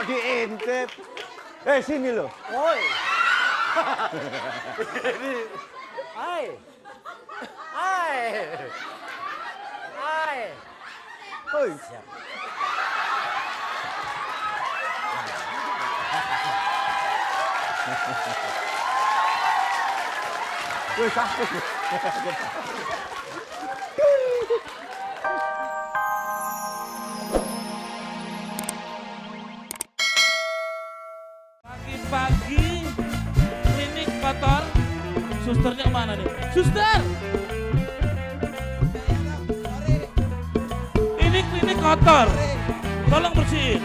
kok diintip. Sini lo. Woi. Hai. Hai. Hai. Hoi. Siap. Woi, sakit. Pagi-pagi klinik kotor. Susternya kemana nih? Suster! Ini klinik kotor. Tolong bersihin.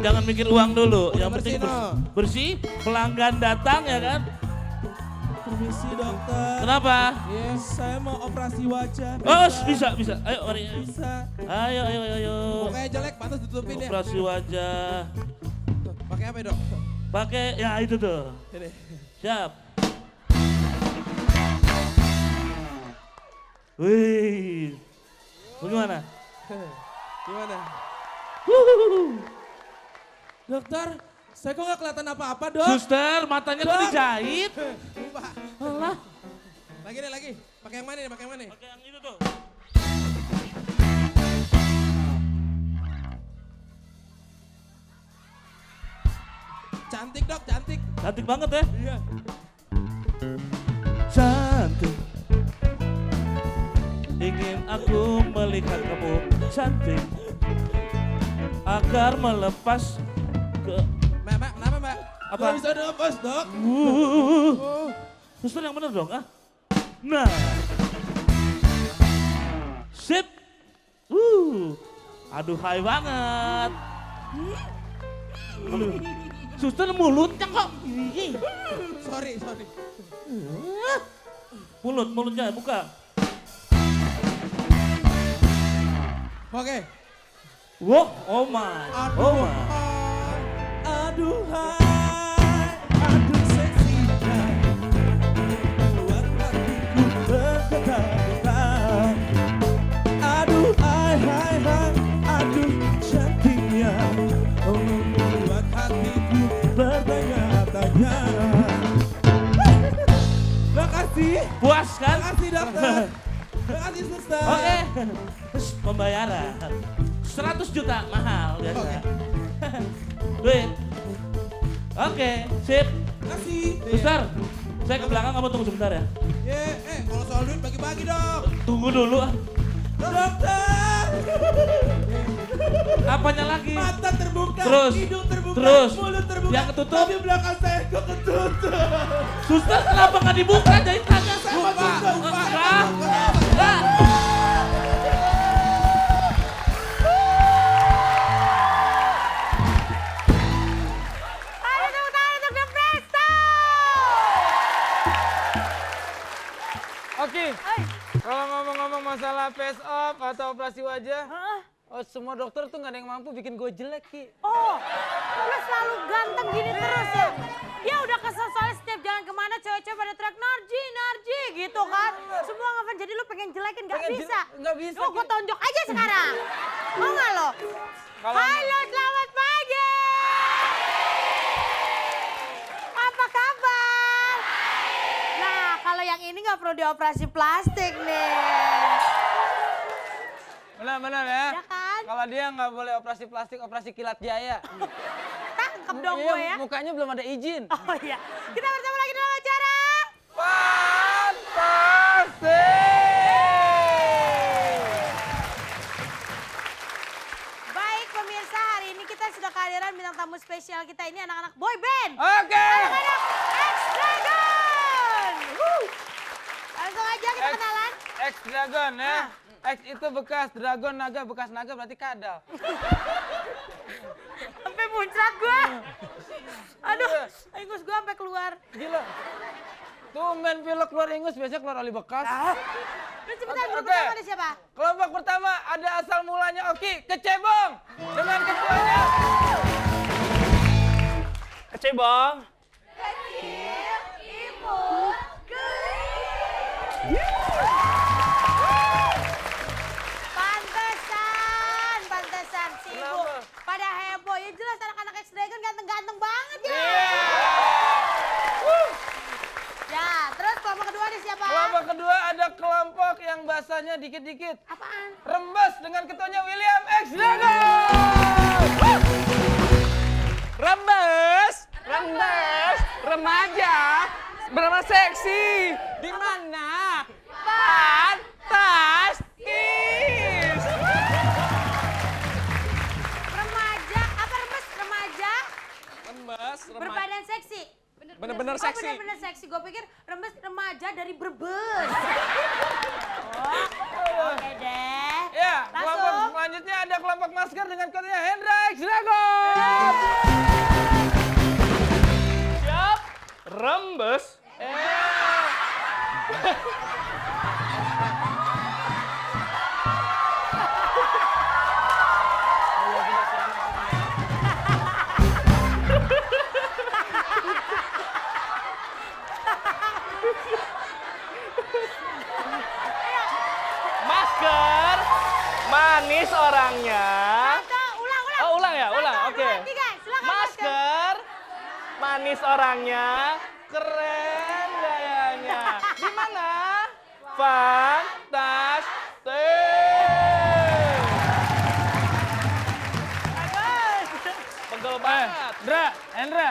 Jangan mikir uang dulu, yang penting bersih, pelanggan datang ya kan. Permisi dokter. Kenapa? Yes, saya mau operasi wajah. Oh bisa. Ayo mari. Bisa. Ayo. Pokoknya jelek, pantas ditutupin ya. Operasi wajah. Pakai apa ya dok? Pakai ya itu tuh. Ini. Siap. Wih. Bagaimana? Gimana? Dokter, saya kok nggak kelihatan apa-apa dok? Suster, matanya tuh dijahit. Lupa. Alah. Lagi. Pakai yang mana nih? Pakai yang itu tuh. Cantik dok, cantik. Cantik banget ya. Iya. Cantik. Ingin aku melihat kamu cantik. Agar melepas ke... Mbak, kenapa mbak? Apa? Gak bisa nafas dok. Suster yang bener dong, ah? Nah. Sip. Aduh, hai banget. Aduh. Suster mulutnya kok. Sorry. Mulutnya buka. Oke. Wow, oh my. Aduh seksi. Buat hatiku bergetar-getar. Aduh cantiknya. Oh, membuat hatiku bertanya-tanya. Makasih. Puas kan? Makasih dokter. Makasih suster. Oke. Pembayaran 100 juta mahal biasa. Duit. Oke, sip. Makasih. Suster, saya ke belakang, kamu tunggu sebentar ya. Kalau soal duit bagi-bagi dong. Tunggu dulu. Dokter. Apanya lagi? Mata terbuka, Terus. hidung terbuka, Terus. mulut terbuka. Yang ketutup? Tapi belakang saya kok ketutup. Suster, kenapa nggak dibuka jahitannya? Sama juga, Enggak. Oke, kalau ngomong-ngomong masalah face off atau operasi wajah, semua dokter tuh nggak ada yang mampu bikin gue jelek, Ki. Oh, lu selalu ganteng gini terus ya? Ya udah kesel soalnya setiap jalan kemana cewek-cewek pada teriak Narji gitu kan. Semua ngefans jadi lu pengen jelekin gak bisa. Nggak bisa, Lu gue tonjok aja sekarang. Mau gak lo? Halo, selamat pagi. Apa kabar? Nah, kalau yang ini gak perlu dioperasi plastik nih. Benar-benar ya. Ya kan? Kalau dia nggak boleh operasi plastik, operasi kilat jaya. Tangkep dong Iya, gue ya. mukanya belum ada izin. Oh iya. Kita bersama lagi dalam acara. Baik pemirsa, hari ini kita sudah kehadiran bintang tamu spesial kita ini anak-anak boy band. Oke. Anak-anak X-Dragon. Langsung aja kita kenalan. X-Dragon ya. X itu bekas, dragon naga, bekas naga berarti kadal. Sampai muncrat gue. Aduh, ingus gue sampai keluar. Gila. Tumben pilek keluar ingus, biasanya keluar oli bekas. Terus cepetan, grup Oke. pertama ada siapa? Kelompok pertama ada asal mulanya Oki, Kecebong. Dengan ketuanya. Kecebong. Pantesan si ibu Kenapa? pada heboh. Ya jelas anak-anak X-Dragon ganteng-ganteng banget ya. Ya, terus kelompok kedua ada siapa? Kelompok kedua ada kelompok yang bahasanya dikit-dikit. Apaan? Rembes dengan ketuanya William X Dragon. Rembes. Remaja. Berapa seksi. Di mana? Fantastis. Remaja, apa rembes? Remaja Rembes. berbadan seksi. Bener-bener Oh, seksi. bener-bener seksi. Gue pikir rembes remaja dari Brebes. Oke deh. Ya, kelompok Langsung. selanjutnya ada kelompok masker dengan ketuanya Hendra X Dragon. Siap. Rembes. Masker. Manis orangnya. Ulang. Oh, ulang ya, ulang. Satu, Oke. dua, tiga. Silakan Masker. Manis orangnya. Keren gayanya. Di mana? Fantastis. Pegel banget. Hendra,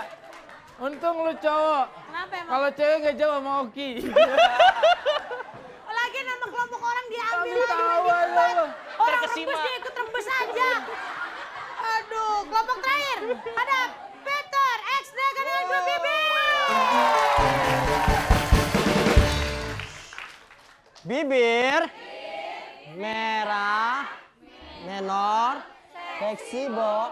untung lu cowok. Kenapa emang? Kalau cewek gak jauh sama Oki. Lagi nama kelompok orang diambil Kami lagi. tahu lagi. aja lo. Orang Terkesima. rembes dia ikut rembes aja. Aduh, kelompok terakhir ada Peter X Dragon dengan grup Bibir. Merah. Menor. Seksi, Bo.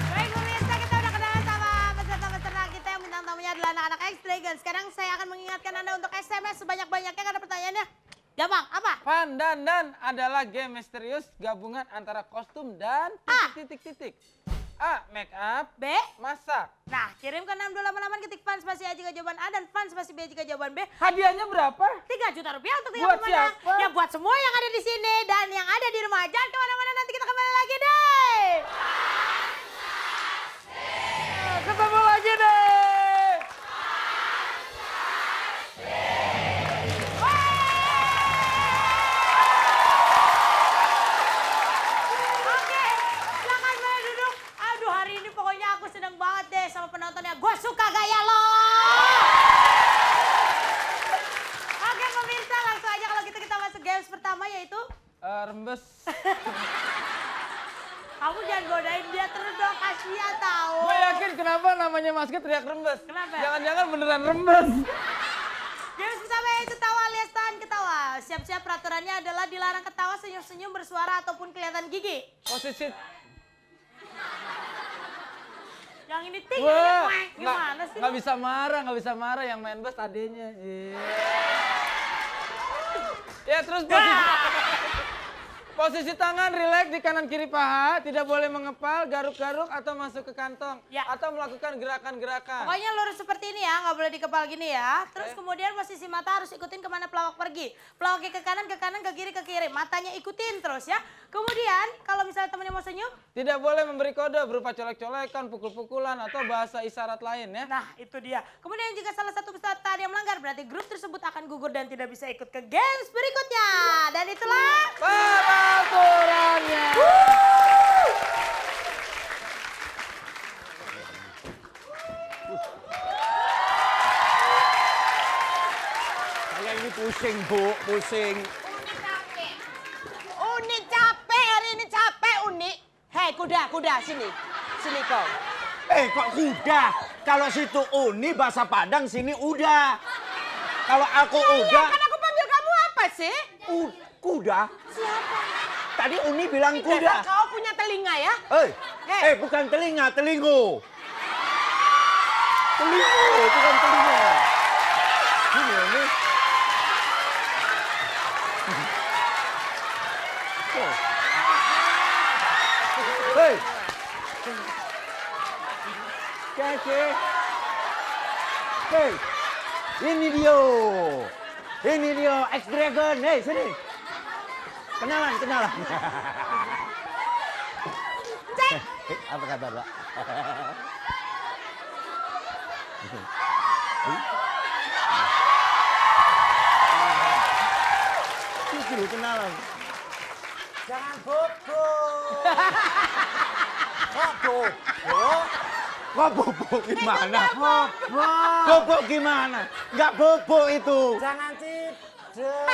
Baik pemirsa, kita udah kenalan sama peserta-peserta kita yang bintang tamunya adalah anak-anak X Dragon. Sekarang saya akan mengingatkan Anda untuk SMS sebanyak-banyaknya karena pertanyaannya gampang. Apa? Van Dan adalah game misterius gabungan antara kostum dan titik-titik. A. Make up. B. Masak. Nah, kirim ke 6288 ketik fans spasi A jika jawaban A dan fans spasi B jika jawaban B. Hadiahnya berapa? 3 juta rupiah untuk tiga Buat pemenang. siapa? Ya buat semua yang ada di sini dan yang ada di rumah. Jangan kemana-mana, nanti kita kembali lagi deh. Ketemu lagi deh. Oke, silakan boleh duduk. Aduh, hari ini pokoknya aku seneng banget deh sama penontonnya. Gue suka gaya lo. Oke pemirsa, langsung aja kalau gitu kita masuk games pertama yaitu Rembes. kamu jangan godain dia terus dong, kasihan tahu. Gue yakin kenapa namanya masker teriak rembes. Kenapa? Jangan-jangan beneran rembes. Games pertama yaitu tawa alias tahan ketawa. Siap-siap peraturannya adalah dilarang ketawa, senyum-senyum, bersuara ataupun kelihatan gigi. Posisi. Yang ini tinggi, Wah, gimana sih? nggak bisa marah yang main bass adenya. Ya terus posisi tangan rileks di kanan kiri paha, tidak boleh mengepal, garuk-garuk atau masuk ke kantong, Ya. atau melakukan gerakan-gerakan. Pokoknya lurus seperti ini ya, nggak boleh di kepala gini ya. Terus kemudian posisi mata harus ikutin kemana pelawak pergi. Pelawaknya ke kanan, ke kiri. Matanya ikutin terus ya. Kemudian kalau misalnya temennya mau senyum, Tidak boleh memberi kode berupa colek-colekan, pukul-pukulan, atau bahasa isyarat lain ya. nah itu dia. Kemudian jika salah satu peserta ada yang melanggar, berarti grup tersebut akan gugur dan tidak bisa ikut ke games berikutnya. Dan itulah... Peraturannya. Saya ini pusing, Bu, pusing. Uni capek, hari ini capek Uni. Hei kuda, sini. Sini kau. Kok kuda? Kalau situ Uni bahasa Padang, sini udah. Kalau aku udah, Kan aku panggil kamu apa sih? kuda. Siapa? Tadi Uni bilang Tidak, kuda. kau punya telinga ya? Bukan telinga, telingo. Telinga, itu kan telinga. Gimana? Hei. Kasih. Hei. Ini dia. Ini dia X-Dragon. Hei, sini. Kenalan. Cek. Apa kabar, Pak? Dulu kenalan. Jangan bobo. Kok bobo gimana? Bobo gimana? Enggak bobo itu. Jangan tidur.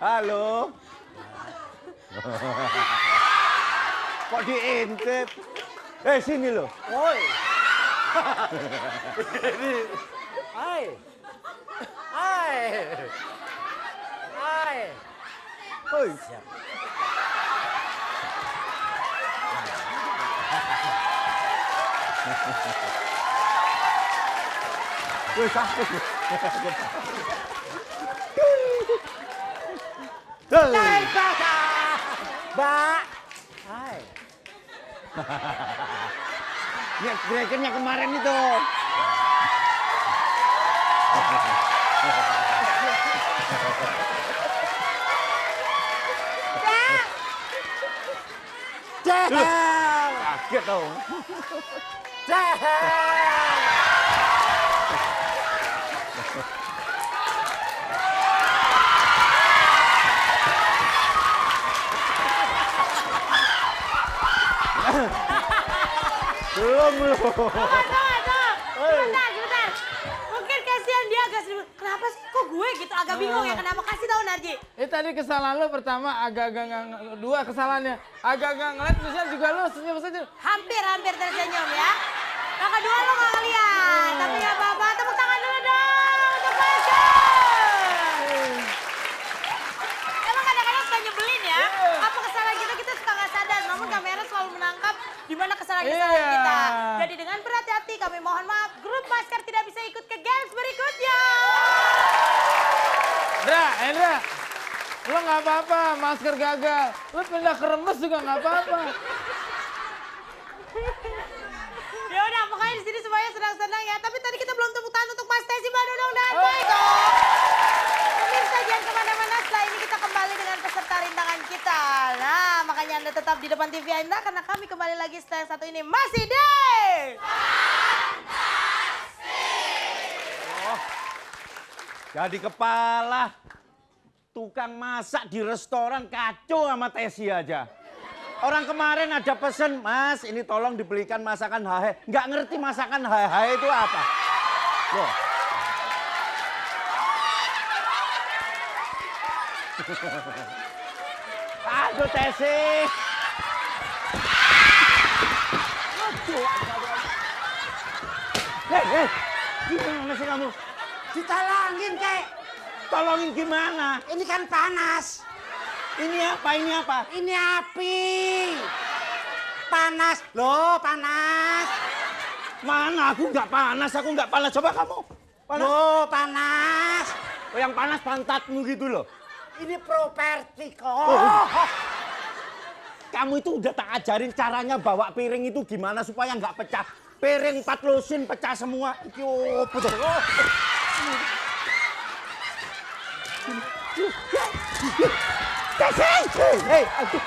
Halo. Kok diintip? Sini lo. Woi. Hai. Hoi. Woi, sakit. Hai, Mbak. Hai. Ini Dragon-nya kemarin itu. Kaget dong. Belum. Sebentar. Mungkin kasihan dia agak sedih. Kenapa sih kok gue gitu agak bingung ya kenapa, kasih tahu Narji. Tadi kesalahan lo pertama agak-agak dua kesalahannya. Agak-agak ngeliat terusnya juga lo senyum saja. Hampir tersenyum ya. Yang kedua lo gak ngeliat, tapi gak apa-apa. Tepuk tangan dulu dong untuk Pasha. Emang kadang-kadang suka nyebelin ya. Apa kesalahan kita suka gak sadar. Namun kamera selalu menangkap di mana kesalahan-kesalahan kita. Jadi dengan berhati-hati kami mohon maaf. Grup Masker tidak bisa ikut ke games berikutnya. Endra, lo nggak apa-apa, masker gagal. Lo pindah ke Rembes juga nggak apa-apa. Ya udah, pokoknya di sini semuanya senang-senang ya. Tapi tadi kita belum tepuk tangan untuk Mas Tesi, Mbak Nunung dan Baiko. Pemirsa jangan kemana-mana. Setelah ini kita kembali dengan peserta rintangan kita. Nah, makanya Anda tetap di depan TV Anda karena kami kembali lagi setelah yang satu ini masih di Jadi kepala tukang masak di restoran kacau sama Tesi aja. Orang kemarin ada pesen, Mas, ini tolong dibelikan masakan hahe. Nggak ngerti masakan hahe itu apa. Loh. Aduh, Tesi. Hei, gimana sih kamu? Ditolongin, Kek. Tolongin gimana? Ini kan panas. Ini apa? Ini api. Panas. Loh, panas. Mana? Aku nggak panas. Coba kamu. Panas. Loh, panas. Oh, yang panas pantatmu gitu loh. Ini properti kok. Oh. Kamu itu udah tak ajarin caranya bawa piring itu gimana supaya nggak pecah. Piring 4 lusin pecah semua. Iki opo to? Hei, aduh.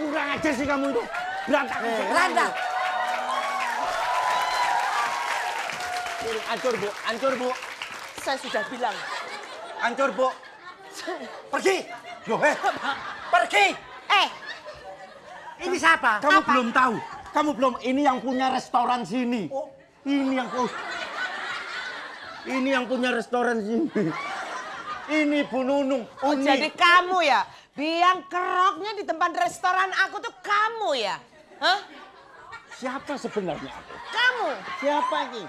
Kurang ajar sih kamu itu. Berantakan. Hancur, Bu. Saya sudah bilang. Hancur, Bu. Pergi. Loh, Pergi. Ini siapa? Kamu belum tahu. Ini yang punya restoran sini. Oh. Ini yang punya restoran sini. Ini Bu Nunung. Oh, jadi kamu ya? Biang keroknya di tempat restoran aku tuh kamu ya? Hah? Siapa sebenarnya aku? Kamu? Siapa ini?